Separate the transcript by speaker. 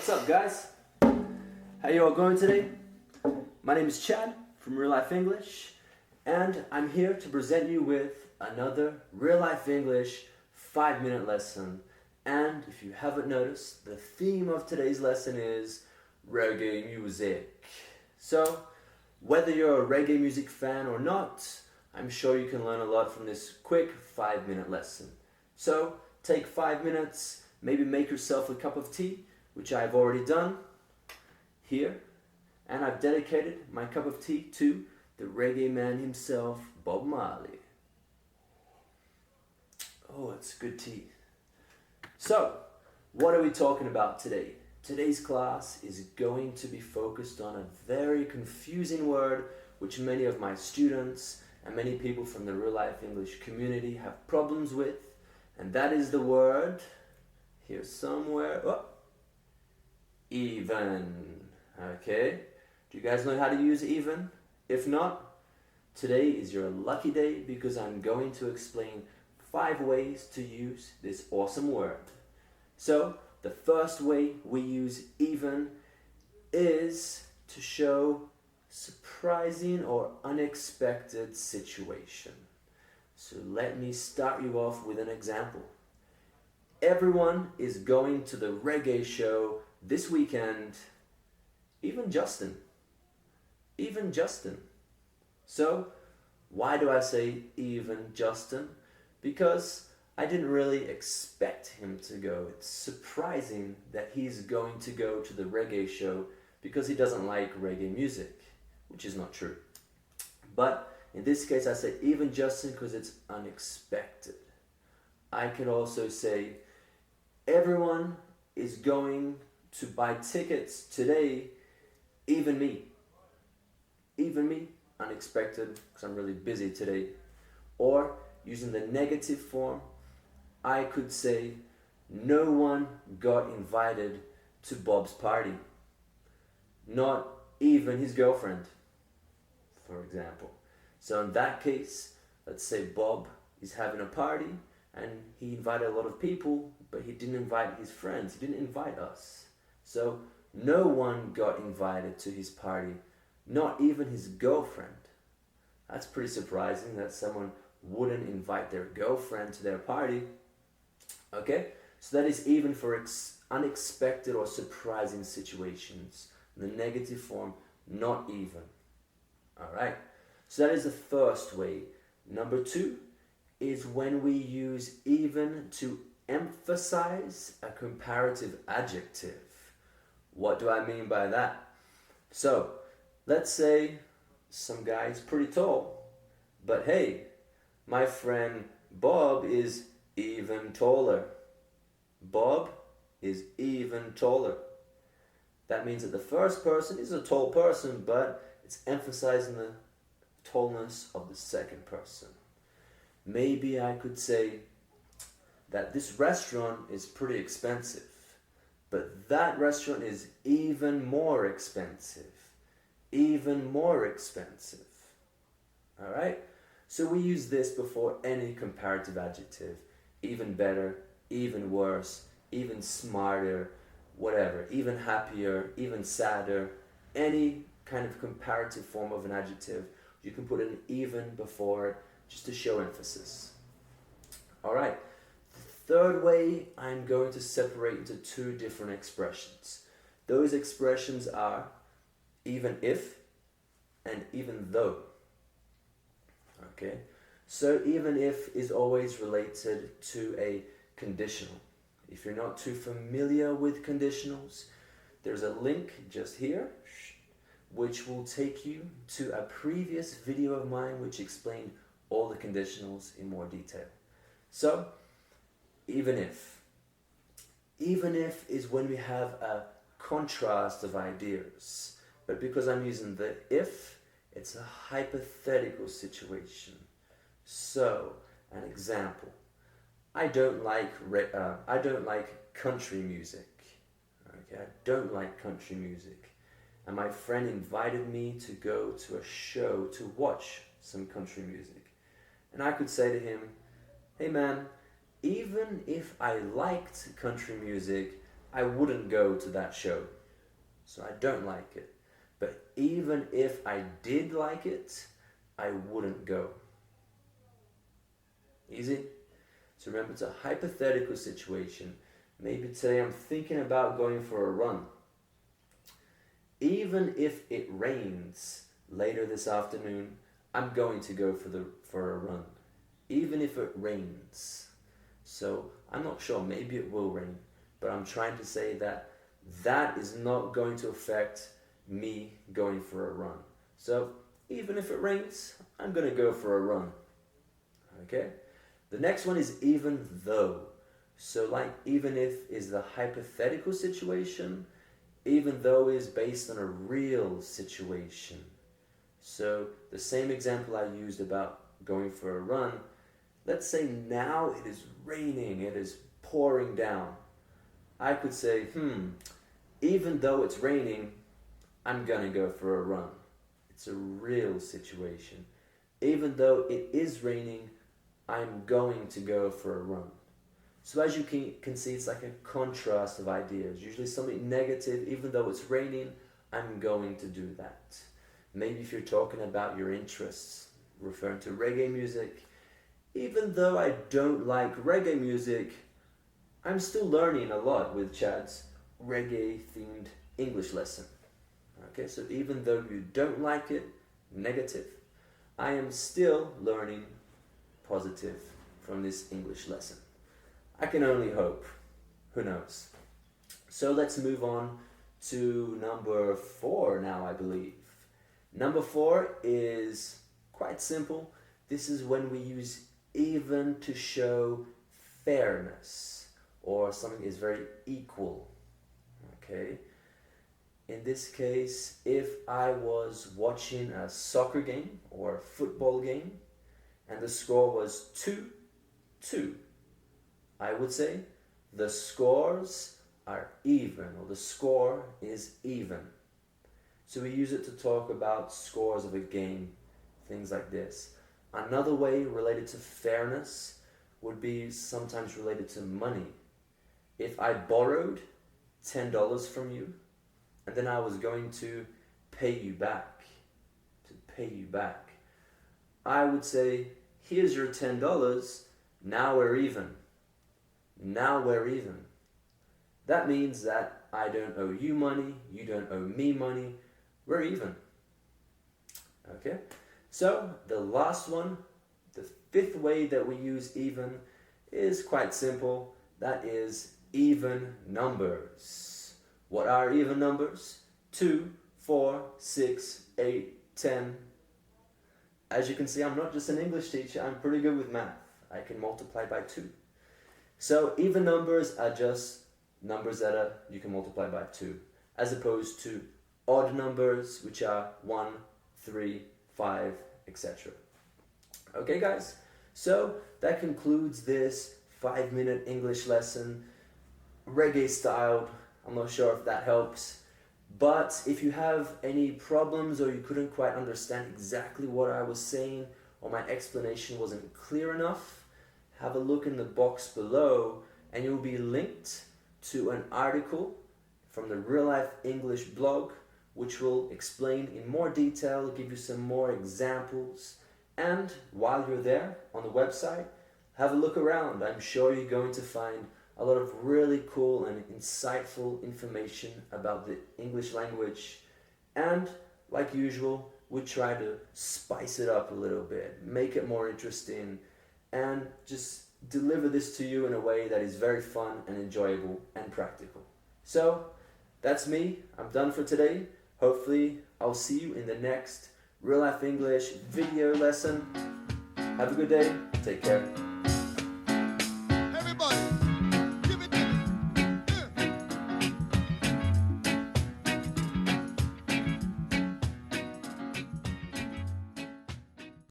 Speaker 1: What's up, guys? How you all going today? My name is Chad from Real Life English, and I'm here to present you with another Real Life English 5-minute lesson. And if you haven't noticed, the theme of today's lesson is reggae music. So, whether you're a reggae music fan or not, I'm sure you can learn a lot from this quick 5-minute lesson. So, take 5 minutes, maybe make yourself a cup of tea, which I've already done here, and I've dedicated my cup of tea to the reggae man himself, Bob Marley. Oh, it's good tea. So, what are we talking about today? Today's class is going to be focused on a very confusing word which many of my students and many people from the Real Life English community have problems with, and that is the word, here somewhere, even. Okay, do you guys know how to use even? If not, today is your lucky day because I'm going to explain 5 ways to use this awesome word. So, the first way we use even is to show surprising or unexpected situation. So let me start you off with an example. Everyone is going to the reggae show this weekend, even Justin. Even Justin. So, why do I say even Justin? Because I didn't really expect him to go. It's surprising that he's going to go to the reggae show because he doesn't like reggae music, which is not true. But in this case, I say even Justin because it's unexpected. I could also say everyone is going to buy tickets today, even me. Even me, unexpected because I'm really busy today. Or using the negative form, I could say no one got invited to Bob's party. Not even his girlfriend, for example. So in that case, let's say Bob is having a party and he invited a lot of people, but he didn't invite his friends, he didn't invite us. So no one got invited to his party, not even his girlfriend. That's pretty surprising that someone wouldn't invite their girlfriend to their party. Okay, so that is even for unexpected or surprising situations. In the negative form, not even. Alright, so that is the first way. Number 2 is when we use even to emphasize a comparative adjective. What do I mean by that? So, let's say some guy is pretty tall, but hey, my friend Bob is even taller. Bob is even taller. That means that the first person is a tall person, but it's emphasizing the tallness of the second person. Maybe I could say that this restaurant is pretty expensive, but that restaurant is even more expensive. Even more expensive. Alright? So we use this before any comparative adjective. Even better, even worse, even smarter, whatever. Even happier, even sadder. Any kind of comparative form of an adjective, you can put an even before it just to show emphasis. Alright. The third way, I'm going to separate into 2 different expressions. Those expressions are even if and even though. Okay, so even if is always related to a conditional. If you're not too familiar with conditionals, there's a link just here which will take you to a previous video of mine which explained all the conditionals in more detail. So, even if. Even if is when we have a contrast of ideas. But because I'm using the if, it's a hypothetical situation. So, an example. I don't like country music. Okay, I don't like country music. And my friend invited me to go to a show to watch some country music. And I could say to him, hey man, even if I liked country music, I wouldn't go to that show. So I don't like it. But even if I did like it, I wouldn't go. Easy? So remember, it's a hypothetical situation. Maybe today I'm thinking about going for a run. Even if it rains later this afternoon, I'm going to go for a run. Even if it rains. So I'm not sure, maybe it will rain, but I'm trying to say that that is not going to affect me going for a run. So even if it rains, I'm going to go for a run. Okay? The next one is even though. So like even if is the hypothetical situation, even though is based on a real situation. So the same example I used about going for a run, let's say now it is raining, it is pouring down. I could say, even though it's raining, I'm gonna go for a run. It's a real situation. Even though it is raining, I'm going to go for a run. So as you can see, it's like a contrast of ideas. Usually something negative, even though it's raining, I'm going to do that. Maybe if you're talking about your interests, referring to reggae music, even though I don't like reggae music, I'm still learning a lot with Chad's reggae-themed English lesson. Okay, so even though you don't like it, negative, I am still learning positive from this English lesson. I can only hope. Who knows? So let's move on to number 4 now, I believe. Number 4 is quite simple. This is when we use even to show fairness, or something is very equal. Okay? In this case, if I was watching a soccer game or a football game and the score was 2-2, I would say the scores are even, or the score is even. So we use it to talk about scores of a game, things like this. Another way related to fairness would be sometimes related to money. If I borrowed $10 from you, and then I was going to pay you back, I would say, here's your $10, now we're even. Now we're even. That means that I don't owe you money, you don't owe me money, we're even. Okay? So the last one, the 5th way that we use even is quite simple. That is even numbers. What are even numbers? 2, 4, 6, 8, 10. As you can see, I'm not just an English teacher, I'm pretty good with math. I can multiply by 2. So even numbers are just numbers that you can multiply by 2, as opposed to odd numbers, which are 1, 3, 5, etc. Okay guys, so that concludes this 5-minute English lesson, reggae styled. I'm not sure if that helps, but if you have any problems or you couldn't quite understand exactly what I was saying or my explanation wasn't clear enough, have a look in the box below and you'll be linked to an article from the Real Life English blog, which will explain in more detail, give you some more examples. And while you're there on the website, have a look around. I'm sure you're going to find a lot of really cool and insightful information about the English language. And like usual, we try to spice it up a little bit, make it more interesting, and just deliver this to you in a way that is very fun and enjoyable and practical. So that's me. I'm done for today. Hopefully I'll see you in the next Real Life English video lesson. Have a good day. Take care.